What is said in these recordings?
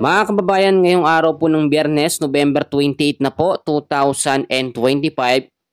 Mga kababayan, ngayong araw po ng Biyernes, November 28 na po, 2025,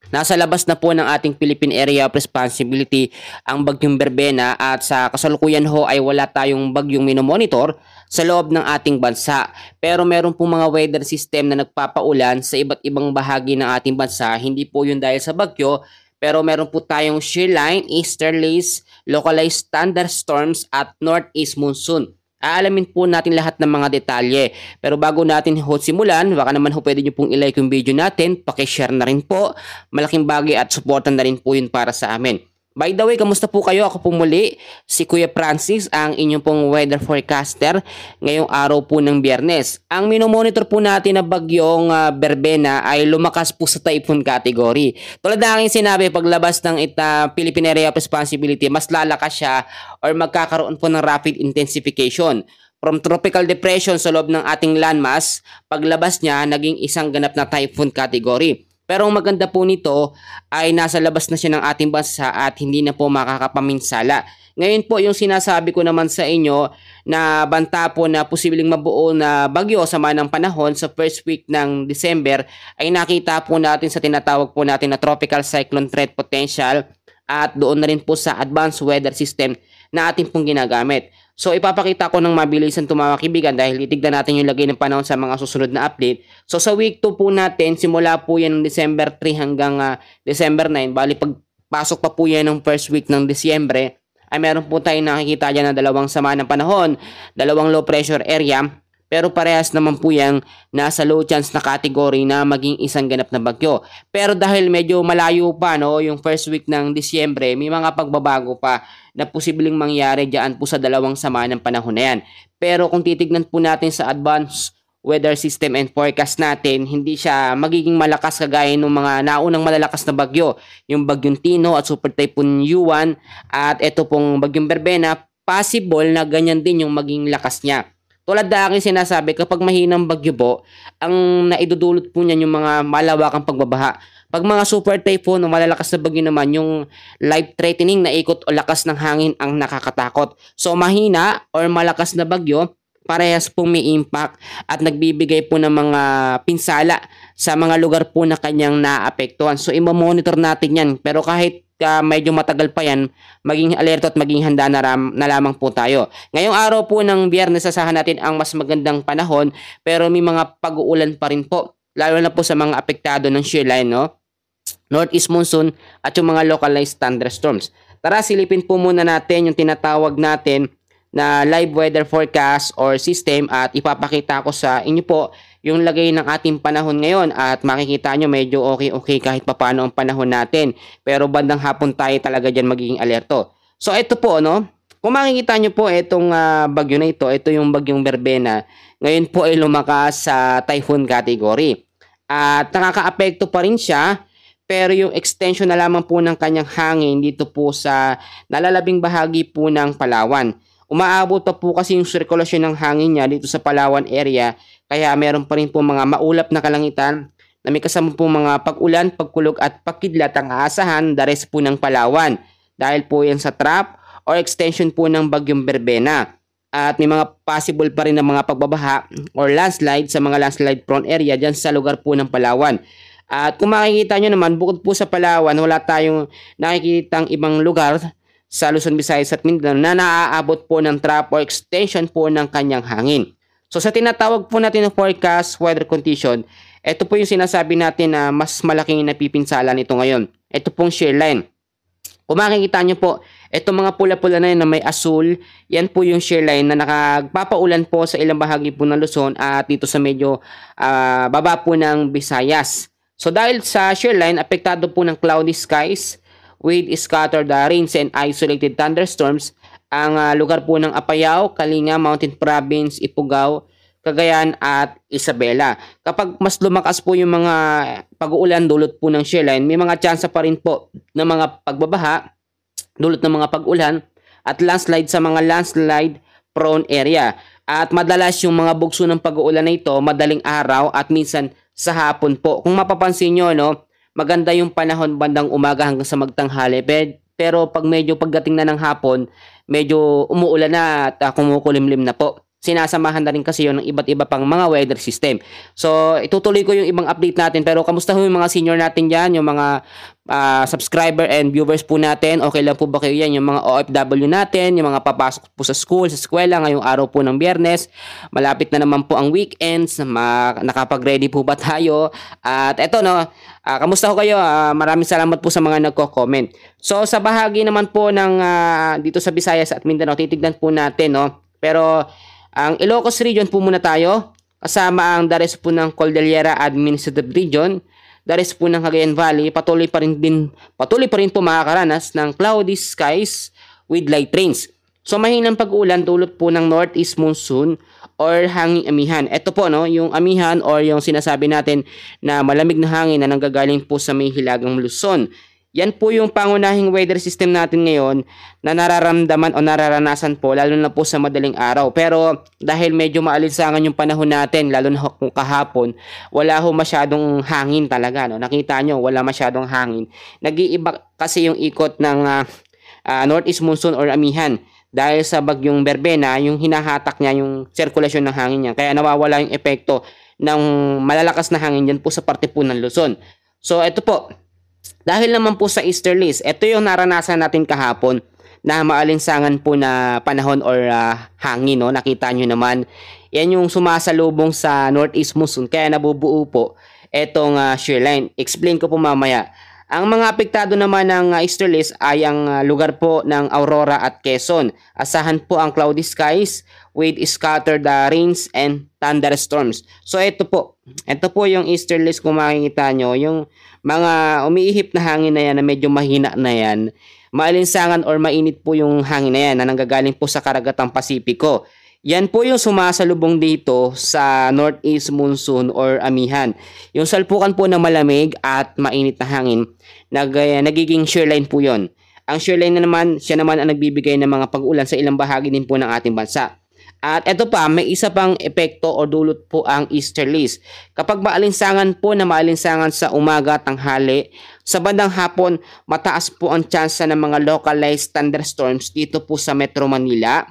nasa labas na po ng ating Philippine Area of Responsibility ang Bagyong Berbena at sa kasalukuyan ho ay wala tayong bagyong minomonitor sa loob ng ating bansa. Pero meron po mga weather system na nagpapaulan sa iba't ibang bahagi ng ating bansa. Hindi po yun dahil sa bagyo, pero meron po tayong shear line, easterlies, localized thunderstorms at northeast monsoon. Aalamin po natin lahat ng mga detalye. Pero bago natin simulan, baka naman pwede nyo pong ilike yung video natin, pakishare na rin po. Malaking bagay at supportan na rin po yun para sa amin. By the way, kamusta po kayo? Ako po muli, si Kuya Francis, ang inyong pong weather forecaster ngayong araw po ng Biyernes. Ang minomonitor po natin na bagyong Berbena ay lumakas po sa typhoon category. Tulad na aking sinabi, paglabas ng Philippine Area of Responsibility, mas lalakas siya or magkakaroon po ng rapid intensification. From tropical depression sa loob ng ating landmass, paglabas niya, naging isang ganap na typhoon category. Pero ang maganda po nito ay nasa labas na siya ng ating bansa at hindi na po makakapaminsala. Ngayon po yung sinasabi ko naman sa inyo na banta po na posibleng mabuo na bagyo sama ng panahon sa first week ng December ay nakita po natin sa tinatawag po natin na tropical cyclone threat potential at doon na rin po sa advanced weather system na ating pong ginagamit. So ipapakita ko ng mabilisan ito mga kaibigan dahil titignan natin yung lagay ng panahon sa mga susunod na update. So sa week 2 po natin, simula po yan ng December 3 hanggang December 9. Bali pagpasok pa po yan ng first week ng Disyembre ay meron po tayong nakikita dyan na dalawang sama ng panahon, dalawang low pressure area. Pero parehas naman po yung nasa low chance na category na maging isang ganap na bagyo. Pero dahil medyo malayo pa yung first week ng Disyembre, may mga pagbabago pa na posibleng mangyari diyan po sa dalawang sama ng panahon na yan. Pero kung titignan po natin sa advanced weather system and forecast natin, hindi siya magiging malakas kagaya ng mga naunang malalakas na bagyo. Yung bagyong Tino at super typhoon Yuan at ito pong bagyong Berbena, possible na ganyan din yung maging lakas niya. Tulad na aking sinasabi, kapag mahinang bagyo po, ang naidudulot po niyan yung mga malawakang pagbabaha. Pag mga super typhoon o malalakas na bagyo naman, yung life-threatening na ikot o lakas ng hangin ang nakakatakot. So mahina or malakas na bagyo, parehas pong may impact at nagbibigay po ng mga pinsala sa mga lugar po na kanyang naapektuhan. So i-monitor natin yan. Pero kahit medyo matagal pa yan, maging alerto at maging handa na lamang po tayo. Ngayong araw po ng Biyernes, asahan natin ang mas magandang panahon pero may mga pag-uulan pa rin po. Lalo na po sa mga apektado ng shear line, northeast monsoon at yung mga localized thunderstorms. Tara, silipin po muna natin yung tinatawag natin na live weather forecast or system at ipapakita ko sa inyo po yung lagay ng ating panahon ngayon at makikita nyo medyo okay kahit papano ang panahon natin. Pero bandang hapon tayo talaga dyan magiging alerto. So ito po, kung makikita nyo po itong bagyo na ito yung bagyong Berbena. Ngayon po ay lumakas sa typhoon category. At nakakaapekto pa rin siya. Pero yung extension na lamang po ng kanyang hangin dito po sa nalalabing bahagi po ng Palawan. Umaabot pa po kasi yung sirkulasyon ng hangin niya dito sa Palawan area. Kaya meron pa rin po mga maulap na kalangitan na may kasama po mga pag-ulan, pagkulog at pagkidlat ang aasahan the rest po ng Palawan. Dahil po yan sa trap or extension po ng bagyong Berbena. At may mga possible pa rin na mga pagbabaha or landslide sa mga landslide prone area dyan sa lugar po ng Palawan. At kung makikita nyo naman, bukod po sa Palawan, wala tayong nakikitang ibang lugar sa Luzon, Visayas at Mindanao na naaabot po ng trap or extension po ng kanyang hangin. So sa tinatawag po natin ng forecast weather condition, ito po yung sinasabi natin na mas malaking napipinsala nito ngayon. Ito pong shear line. Kung makikita nyo po, itong mga pula-pula na yun na may asul, yan po yung shear line na nakapapaulan po sa ilang bahagi po ng Luzon at dito sa medyo baba po ng Visayas. So dahil sa shear line, apektado po ng cloudy skies with scattered rains and isolated thunderstorms ang lugar po ng Apayao, Kalinga, Mountain Province, Ifugao, Cagayan at Isabela. Kapag mas lumakas po yung mga pag-uulan dulot po ng shear line, may mga tsansa pa rin po ng mga pagbabaha dulot ng mga pag-ulan at landslide sa mga landslide prone area. At madalas yung mga bugso ng pag-uulan na ito madaling araw at minsan sa hapon po. Kung mapapansin nyo, maganda yung panahon bandang umaga hanggang sa magtanghali. Pero pag medyo pagdating na ng hapon, medyo umuulan na at kumukulimlim na po. sinasamahan na rin kasi yun ng iba't iba pang mga weather system. So, itutuloy ko yung ibang update natin. Pero kamusta ho yung mga senior natin dyan, yung mga subscriber and viewers po natin? Okay lang po ba kayo yan? Yung mga OFW natin, yung mga papasok po sa school, sa eskwela, ngayong araw po ng Biyernes. Malapit na naman po ang weekends. Nakapag-ready po ba tayo? At eto no, kamusta ho kayo? Maraming salamat po sa mga nagko-comment. So, sa bahagi naman po ng dito sa Visayas at Mindanao, titignan po natin, no? Pero ang Ilocos Region po muna tayo, kasama ang the rest po ng Cordillera Administrative Region, the rest po ng Cagayan Valley, patuloy pa rin po makakaranas ng cloudy skies with light rains. So mahinang pag-ulan dulot po ng northeast monsoon or hanging amihan. Ito po no, yung amihan or yung sinasabi natin na malamig na hangin na nanggagaling po sa may hilagang Luzon. Yan po yung pangunahing weather system natin ngayon na nararamdaman o nararanasan po lalo na po sa madaling araw. Pero dahil medyo maalinsangan yung panahon natin, lalo na kung kahapon, wala ho masyadong hangin talaga. No? Nakita nyo, wala masyadong hangin. Nag-iiba kasi yung ikot ng northeast monsoon or amihan. Dahil sa bagyong Berbena, yung hinahatak niya yung sirkulasyon ng hangin niya. Kaya nawawala yung epekto ng malalakas na hangin dyan po sa parte po ng Luzon. So ito po. Dahil naman po sa easterlies, ito yung naranasan natin kahapon na maalinsangan po na panahon or hangin. No? Nakita nyo naman, yan yung sumasalubong sa northeast monsoon kaya nabubuo po itong shear line. Explain ko po mamaya. Ang mga apektado naman ng easterlies ay ang lugar po ng Aurora at Quezon. Asahan po ang cloudy skies with scattered rains and thunderstorms. So ito po yung easterlies kung makikita nyo, yung mga umiihip na hangin na yan na medyo mahina na yan, maalinsangan or mainit po yung hangin na yan na nanggagaling po sa karagatang Pasipiko. Yan po yung sumasalubong dito sa northeast monsoon or amihan. Yung salpukan po na malamig at mainit na hangin, nagiging shear line po yon. Ang shear line na naman, siya naman ang nagbibigay ng mga pag-ulan sa ilang bahagi din po ng ating bansa. At ito pa, may isa pang epekto o dulot po ang easterlies. Kapag maalinsangan po na maalinsangan sa umaga, tanghali, sa bandang hapon, mataas po ang tsansa ng mga localized thunderstorms dito po sa Metro Manila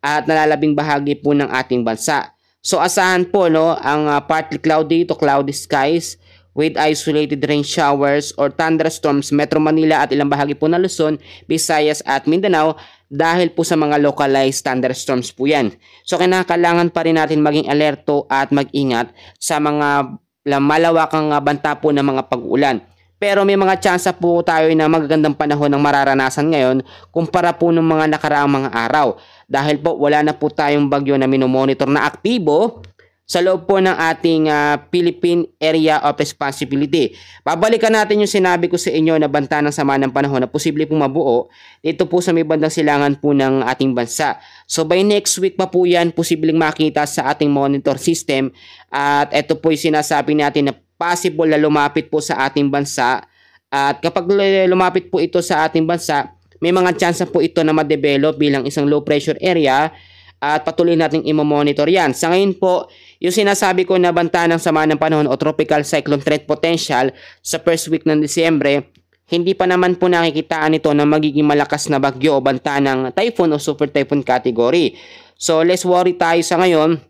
at nalalabing bahagi po ng ating bansa. So asahan po no, ang partly cloudy to cloudy skies with isolated rain showers or thunderstorms Metro Manila at ilang bahagi po ng Luzon, Visayas at Mindanao dahil po sa mga localized thunderstorms po yan. So kinakailangan pa rin natin maging alerto at mag-ingat sa mga malawakang banta po ng mga pag-ulan. Pero may mga tsansa po tayo na magagandang panahon ng mararanasan ngayon kumpara po ng mga nakaraang mga araw. Dahil po wala na po tayong bagyo na minomonitor na aktibo sa loob po ng ating Philippine Area of Responsibility. Babalikan natin yung sinabi ko sa inyo na banta ng sama ng panahon na posible pong mabuo dito po sa may bandang silangan po ng ating bansa. So by next week pa po yan posibleng makita sa ating monitor system at ito po yung sinasabi natin na possible na lumapit po sa ating bansa at kapag lumapit po ito sa ating bansa, may mga tsansa po ito na ma-develop bilang isang low pressure area at patuloy nating i-monitor yan. Sa ngayon po, yung sinasabi ko na banta ng sama ng panahon o tropical cyclone threat potential sa first week ng Disyembre, hindi pa naman po nakikitaan ito na magiging malakas na bagyo o banta ng typhoon o super typhoon category. So less worry tayo sa ngayon.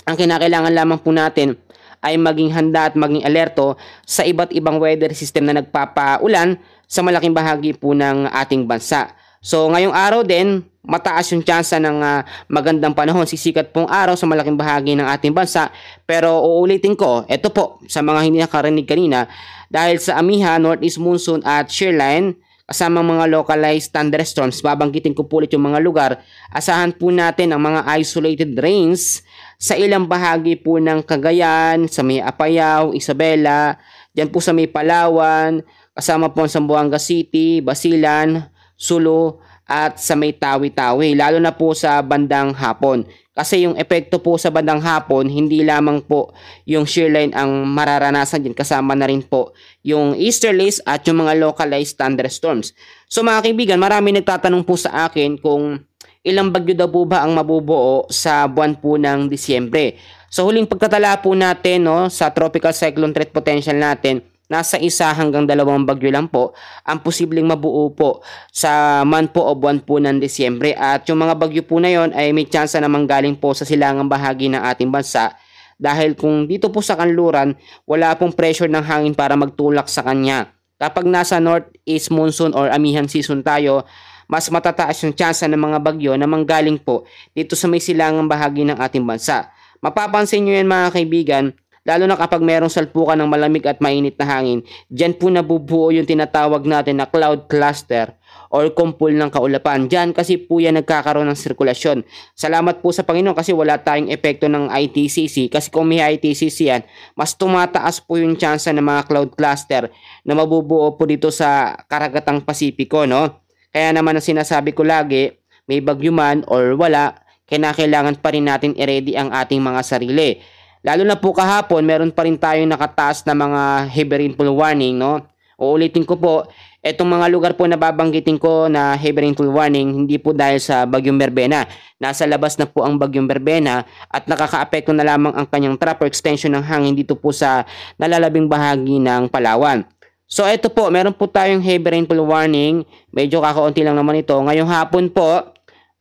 Ang kinakailangan lamang po natin ay maging handa at maging alerto sa iba't ibang weather system na nagpapaulan sa malaking bahagi po ng ating bansa. So ngayong araw din, mataas yung tsansa ng magandang panahon. Sisikat pong araw sa malaking bahagi ng ating bansa. Pero uulitin ko, ito po, sa mga hindi nakarinig kanina, dahil sa amiha, northeast monsoon at shear line, kasama mga localized thunderstorms, babanggitin ko po ulit yung mga lugar, asahan po natin ang mga isolated rains sa ilang bahagi po ng Cagayan, sa may Apayao, Isabela, dyan po sa may Palawan, kasama po sa Zamboanga City, Basilan, Sulu, at sa may Tawi-Tawi, lalo na po sa bandang hapon. Kasi yung epekto po sa bandang hapon, hindi lamang po yung shear line ang mararanasan din, kasama na rin po yung easterlies at yung mga localized thunderstorms. So mga kaibigan, marami nagtatanong po sa akin kung ilang bagyo daw po ba ang mabubuo sa buwan po ng Disyembre. So huling pagtatala po natin no, sa tropical cyclone threat potential natin, nasa 1 hanggang 2 bagyo lang po ang posibleng mabuo po sa month po o buwan po ng Disyembre. At yung mga bagyo po na yon ay may tsansa na manggaling po sa silangang bahagi ng ating bansa. Dahil kung dito po sa kanluran, wala pong pressure ng hangin para magtulak sa kanya. Kapag nasa northeast monsoon or amihan season tayo, mas matataas yung tsansa ng mga bagyo na manggaling po dito sa may silangang bahagi ng ating bansa. Mapapansin nyo yan mga kaibigan, lalo na kapag merong salpukan ng malamig at mainit na hangin, dyan po nabubuo yung tinatawag natin na cloud cluster or kumpul ng kaulapan. Dyan kasi po yan nagkakaroon ng sirkulasyon. Salamat po sa Panginoon kasi wala tayong epekto ng ITCC. Kasi kung may ITCC yan, mas tumataas po yung tsansa ng mga cloud cluster na mabubuo po dito sa karagatang Pasipiko, no? Kaya naman ang sinasabi ko lagi, may bagyo man or wala, kailangan pa rin natin i-ready ang ating mga sarili. Lalo na po kahapon, meron pa rin tayong nakataas na mga heavy rainfall warning, no? Uulitin ko po, etong mga lugar po na babanggitin ko na heavy rainfall warning, hindi po dahil sa Bagyong Berbena. Nasa labas na po ang Bagyong Berbena at nakakaapekto na lamang ang kanyang trap or extension ng hangin dito po sa nalalabing bahagi ng Palawan. So ito po, meron po tayong heavy rainfall warning. Medyo kakaunti lang naman ito. Ngayong hapon po,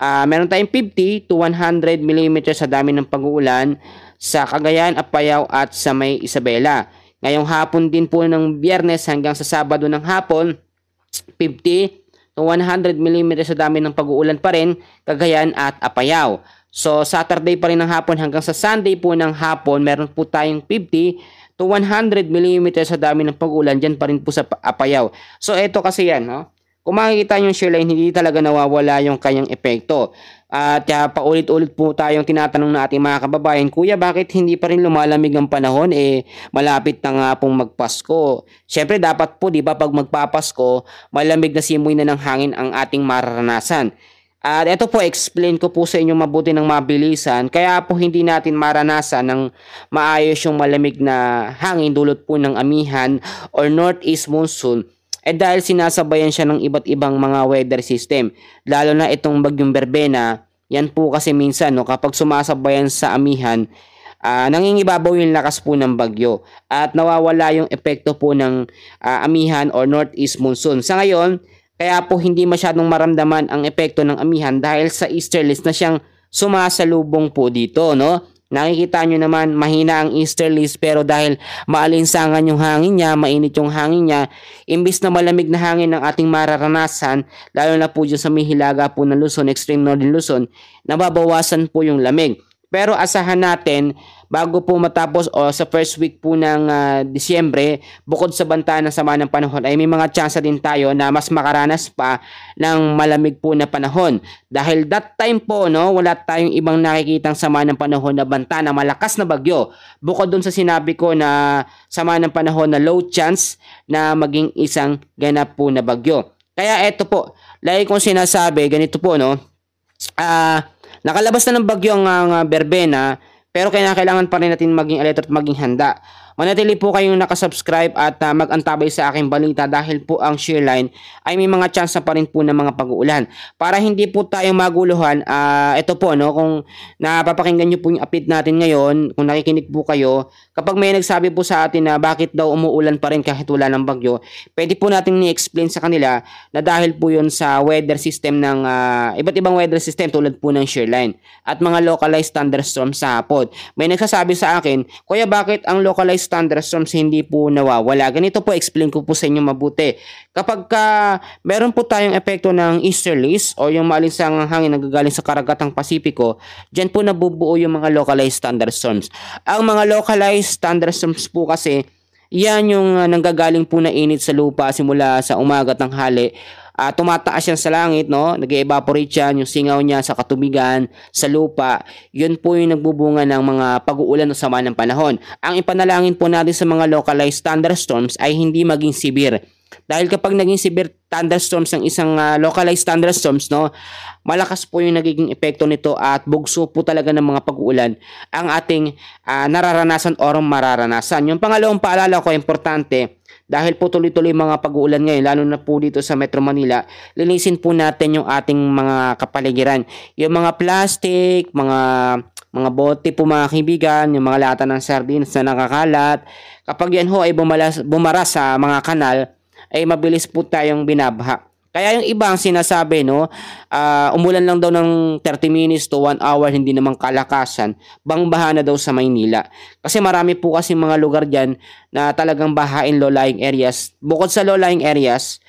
meron tayong 50 to 100 mm sa dami ng pag-uulan sa Cagayan, Apayao at sa may Isabela. Ngayong hapon din po ng Biyernes hanggang sa Sabado ng hapon, 50 to 100 mm sa dami ng pag-uulan pa rin, Cagayan at Apayao. So Saturday pa rin ng hapon hanggang sa Sunday po ng hapon, meron po tayong 50 to 100 mm sa dami ng pag-uulan dyan pa rin po sa Apayao. So ito kasi yan, no? Kung makikita nyo yung shoreline, hindi talaga nawawala yung kanyang epekto. At paulit-ulit po tayong tinatanong na ating mga kababayan, Kuya, bakit hindi pa rin lumalamig ang panahon? Malapit na nga pong magpasko. Siyempre, dapat po, di ba, pag magpapasko, malamig na simoy na ng hangin ang ating mararanasan. At ito po, explain ko po sa inyo mabuti ng mabilisan. Kaya po hindi natin maranasan ng maayos yung malamig na hangin dulot po ng amihan or northeast monsoon. Dahil sinasabayan siya ng iba't ibang mga weather system. Lalo na itong Bagyong Berbena, yan po kasi minsan no, kapag sumasabayan sa amihan, nangingibabaw yung lakas po ng bagyo. At nawawala yung epekto po ng amihan or northeast monsoon. Sa ngayon, kaya po hindi masyadong maramdaman ang epekto ng amihan dahil sa easterlies na siyang sumasalubong po dito, no? Nakikita nyo naman, mahina ang easterlies pero dahil maalinsangan yung hangin niya, mainit yung hangin niya, imbis na malamig na hangin ng ating mararanasan, lalo na po dyan sa may hilaga po ng Luzon, extreme northern Luzon, nababawasan po yung lamig. Pero asahan natin, bago po matapos o sa first week po ng Disyembre, bukod sa banta ng sama ng panahon, ay may mga tsansa din tayo na mas makaranas pa ng malamig po na panahon. Dahil that time po, no, wala tayong ibang nakikitang sama ng panahon na banta na malakas na bagyo. Bukod dun sa sinabi ko na sama ng panahon na low chance na maging isang ganap po na bagyo. Kaya eto po, lagi kong sinasabi, ganito po, no, nakalabas na ng bagyo ang Berbena, pero kailangan pa rin natin maging alert at maging handa. Manatili po kayong nakasubscribe at mag-antabay sa aking balita dahil po ang shoreline ay may mga chance pa rin po ng mga pag-uulan. Para hindi po tayo maguluhan, ito po, no, kung napapakinggan nyo po yung update natin ngayon, kung nakikinig po kayo, kapag may nagsabi po sa atin na bakit daw umuulan pa rin kahit wala ng bagyo, pwede po natin ni-explain sa kanila na dahil po yun sa weather system ng iba't ibang weather system tulad po ng shoreline at mga localized thunderstorms sa hapon. May nagsasabi sa akin, Kuya, bakit ang localized thunderstorms hindi po nawawala? Ganito po, explain ko po sa inyo mabuti. Kapag meron po tayong epekto ng easterlies o yung maalinsangang hangin na gagaling sa karagatang Pasipiko, dyan po nabubuo yung mga localized thunderstorms. Ang mga localized thunderstorms po kasi, yan yung nanggagaling po na init sa lupa simula sa umaga at tanghali. Tumataas yan sa langit, no? Nag-evaporate yan, yung singaw niya sa katubigan, sa lupa. Yun po yung nagbubunga ng mga pag-uulan o sama ng panahon. Ang ipanalangin po natin sa mga localized thunderstorms ay hindi maging severe. Dahil kapag naging severe thunderstorms ng isang localized thunderstorms, no, malakas po yung nagiging epekto nito at bugso po talaga ng mga pag-uulan ang ating nararanasan o mararanasan. Yung pangalawang paalala ko, importante, dahil po tuloy-tuloy mga pag-uulan ngayon, lalo na po dito sa Metro Manila, linisin po natin yung ating mga kapaligiran. Yung mga plastic, mga mga bote po mga kaibigan, yung mga lata ng sardines na nakakalat. Kapag yan ho ay bumara sa mga kanal, ay mabilis po tayong binabaha. Kaya yung ibang sinasabi, no, umulan lang daw ng 30 minutes to 1 hour, hindi namang kalakasan, bangbaha na daw sa Maynila. Kasi marami po kasi mga lugar dyan na talagang bahain low-lying areas. Bukod sa low-lying areas,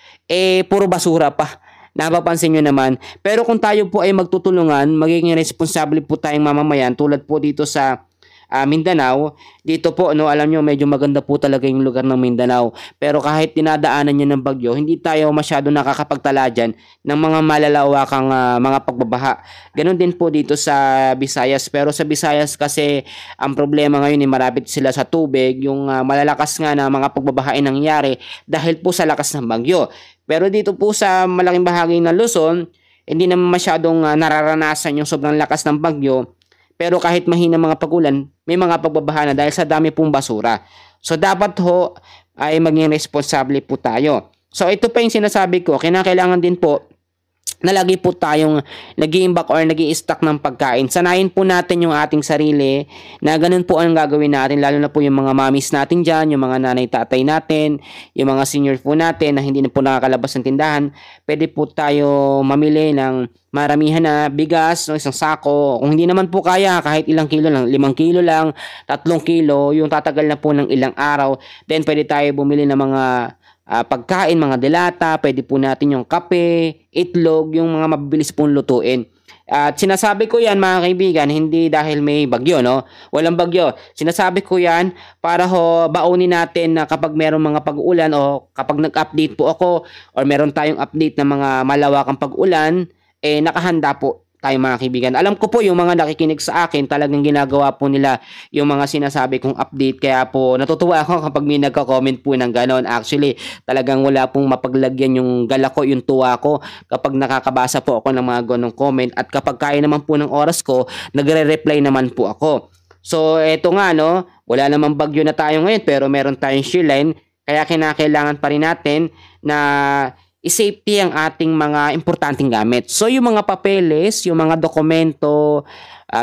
puro basura pa. Napapansin nyo naman. Pero kung tayo po ay magtutulungan, magiging responsable po tayong mamamayan, tulad po dito sa Mindanao, dito po, no, alam nyo, medyo maganda po talaga yung lugar ng Mindanao. Pero kahit dinadaanan nyo ng bagyo, hindi tayo masyado nakakapagtala dyan ng mga malalawakang mga pagbabaha. Ganon din po dito sa Visayas. Pero sa Visayas kasi, ang problema ngayon ay marapit sila sa tubig. Yung malalakas nga na mga pagbabaha ay nangyari dahil po sa lakas ng bagyo. Pero dito po sa malaking bahagi ng Luzon, hindi naman masyadong nararanasan yung sobrang lakas ng bagyo. Pero kahit mahina mga pagulan, may mga pagbabaha na dahil sa dami pong basura. So dapat ho ay maging responsable po tayo. So ito pa yung sinasabi ko, kinakailangan din po na lagi po tayong nag-iimbak or nag-i-stock ng pagkain. Sanayin po natin yung ating sarili na ganun po ang gagawin natin, lalo na po yung mga mommies natin dyan, yung mga nanay tatay natin, yung mga senior po natin na hindi na po nakakalabas ng tindahan. Pwede po tayo mamili ng maramihan na bigas, no, isang sako. Kung hindi naman po kaya, kahit ilang kilo lang, 5 kilo lang, 3 kilo, yung tatagal na po ng ilang araw, then pwede tayo bumili ng mga pagkain, mga delata, pwede po natin yung kape, itlog, yung mga mabilis pong lutuin. At sinasabi ko yan mga kaibigan, hindi dahil may bagyo, no? Walang bagyo. Sinasabi ko yan para ho baunin natin na kapag merong mga pag-ulan o kapag nag-update po ako or meron tayong update ng mga malawakang pag-ulan, nakahanda po tayo mga kaibigan. Alam ko po yung mga nakikinig sa akin, talagang ginagawa po nila yung mga sinasabi kong update. Kaya po natutuwa ako kapag may nagka-comment po ng ganon. Actually, talagang wala pong mapaglagyan yung gala ko, yung tuwa ko kapag nakakabasa po ako ng mga ganong comment. At kapag kaya naman po ng oras ko, nagre-reply naman po ako. So, eto nga, no, wala namang bagyo na tayo ngayon pero meron tayong shear line. Kaya kinakailangan pa rin natin na i-safety ang ating mga importanteng gamit. So, yung mga papeles, yung mga dokumento,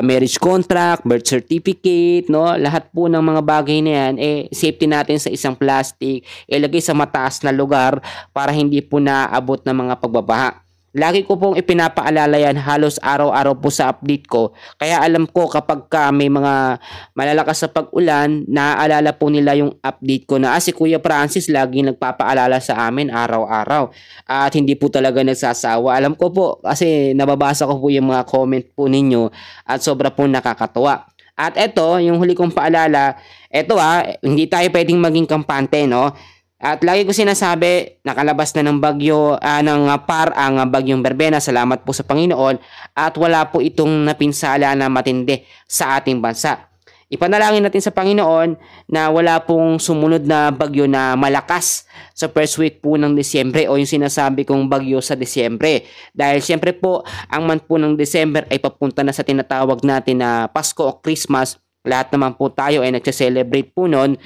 marriage contract, birth certificate, no, lahat po ng mga bagay na yan, safety natin sa isang plastic, ilagay sa mataas na lugar para hindi po naabot ng mga pagbabaha. Lagi ko pong ipinapaalala yan halos araw-araw po sa update ko. Kaya alam ko kapag may mga malalakas sa pag-ulan, naaalala po nila yung update ko na si Kuya Francis lagi nagpapaalala sa amin araw-araw. At hindi po talaga nagsasawa. Alam ko po kasi nababasa ko po yung mga comment po ninyo at sobra po nakakatuwa. At eto, yung huli kong paalala, eto hindi tayo pwedeng maging kampante, no? At lagi ko sinasabi, nakalabas na ng bagyo, ang bagyong Berbena, salamat po sa Panginoon, at wala po itong napinsala na matindi sa ating bansa. Ipanalangin natin sa Panginoon na wala pong sumunod na bagyo na malakas sa first week po ng Disyembre o yung sinasabi kong bagyo sa Disyembre. Dahil siyempre po, ang month po ng December ay papunta na sa tinatawag natin na Pasko o Christmas. Lahat naman po tayo ay nagse-celebrate po noon.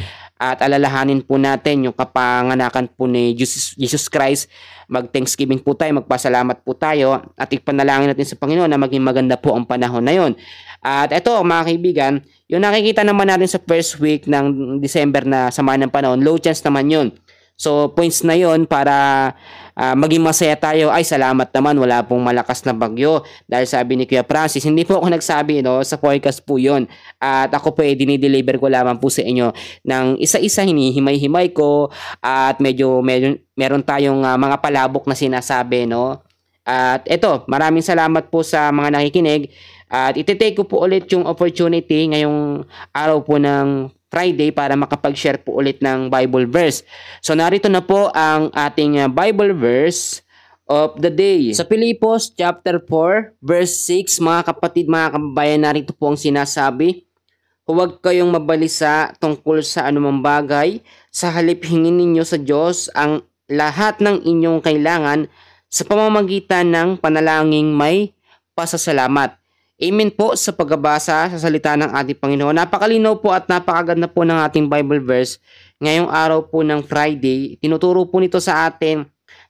At alalahanin po natin yung kapanganakan po ni Jesus Christ. Mag-Thanksgiving po tayo, magpasalamat po tayo at ipanalangin natin sa Panginoon na maging maganda po ang panahon na yon. At ito mga kaibigan, yung nakikita naman natin sa first week ng December na sama ng panahon, low chance naman yun. So points na yon para maging masaya tayo. Ay salamat naman, wala pong malakas na bagyo. Dahil sabi ni Kuya Francis, hindi po ako nagsabi, no, sa forecast po yon. At ako po dinideliver ko lamang po sa inyo ng isa-isa, hinihimay-himay ko. At meron tayong mga palabok na sinasabi, no. At ito, maraming salamat po sa mga nakikinig. At iti-take ko po ulit yung opportunity ngayong araw po ng Friday para makapag-share po ulit ng Bible verse. So narito na po ang ating Bible verse of the day. Sa Pilipos chapter 4 verse 6, mga kapatid, mga kababayan, narito po ang sinasabi, huwag kayong mabalisa tungkol sa anumang bagay, sa halip hingin ninyo sa Diyos ang lahat ng inyong kailangan sa pamamagitan ng panalangin may pasasalamat. Amen po sa pagbabasa sa salita ng ating Panginoon. Napakalinaw po at napakaganda po ng ating Bible verse. Ngayong araw po ng Friday, tinuturo po nito sa atin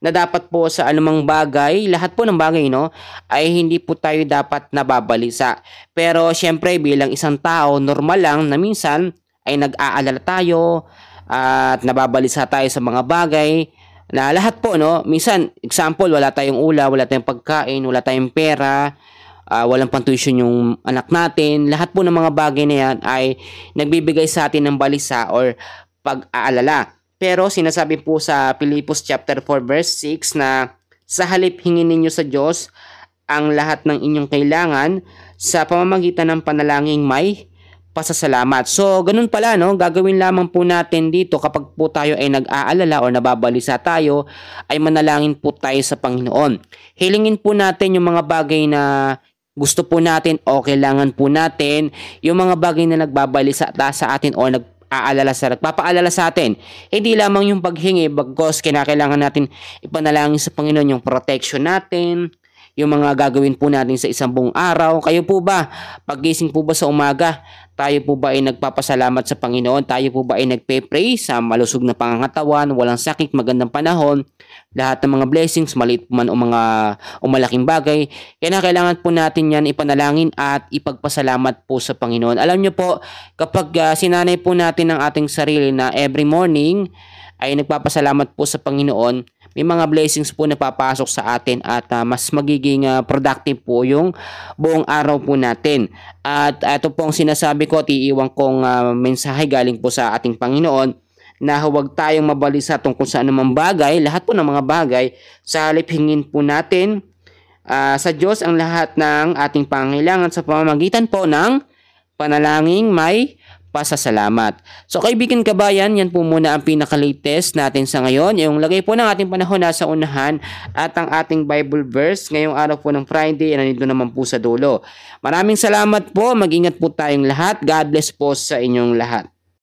na dapat po sa anumang bagay, lahat po ng bagay, no, ay hindi po tayo dapat nababalisa. Pero syempre bilang isang tao, normal lang na minsan ay nag-aalala tayo at nababalisa tayo sa mga bagay na lahat po, no. Minsan, example, wala tayong ulam, wala tayong pagkain, wala tayong pera, walang pang-tuition yung anak natin. Lahat po ng mga bagay na yan ay nagbibigay sa atin ng balisa or pag-aalala. Pero sinasabi po sa Pilipos chapter 4 verse 6 na sa halip hingin ninyo sa Diyos ang lahat ng inyong kailangan sa pamamagitan ng panalangin may pasasalamat. So, ganun pala, no? Gagawin lamang po natin dito kapag po tayo ay nag-aalala o nababalisa tayo, ay manalangin po tayo sa Panginoon. Hilingin po natin yung mga bagay na gusto po natin o kailangan po natin, yung mga bagay na nagbabalisa sa atin o nagpapaalala sa atin. Hindi lamang yung paghingi, bagkos kinakailangan natin ipanalangin sa Panginoon yung protection natin, yung mga gagawin po natin sa isang buong araw. Kayo po ba, paggising po ba sa umaga, tayo po ba ay nagpapasalamat sa Panginoon? Tayo po ba ay nagpe-pray sa malusog na pangangatawan, walang sakit, magandang panahon, lahat ng mga blessings, maliit man o malaking bagay, kaya kailangan po natin yan ipanalangin at ipagpasalamat po sa Panginoon. Alam nyo po, kapag sinanay po natin ang ating sarili na every morning ay nagpapasalamat po sa Panginoon, may mga blessings po na papasok sa atin at mas magiging productive po yung buong araw po natin. At ito pong sinasabi ko, iiwan kong mensahe galing po sa ating Panginoon na huwag tayong mabalisa tungkol sa anumang bagay, lahat po ng mga bagay, sa halip hingin po natin sa Diyos ang lahat ng ating pangailangan sa pamamagitan po ng panalangin may pasasalamat. So kaibigan kabayan, yan po muna ang pinaka-latest natin sa ngayon. Yung lagay po ng ating panahon nasa unahan at ang ating Bible verse ngayong araw po ng Friday ay nandito naman po sa dulo. Maraming salamat po. Mag-ingat po tayong lahat. God bless po sa inyong lahat.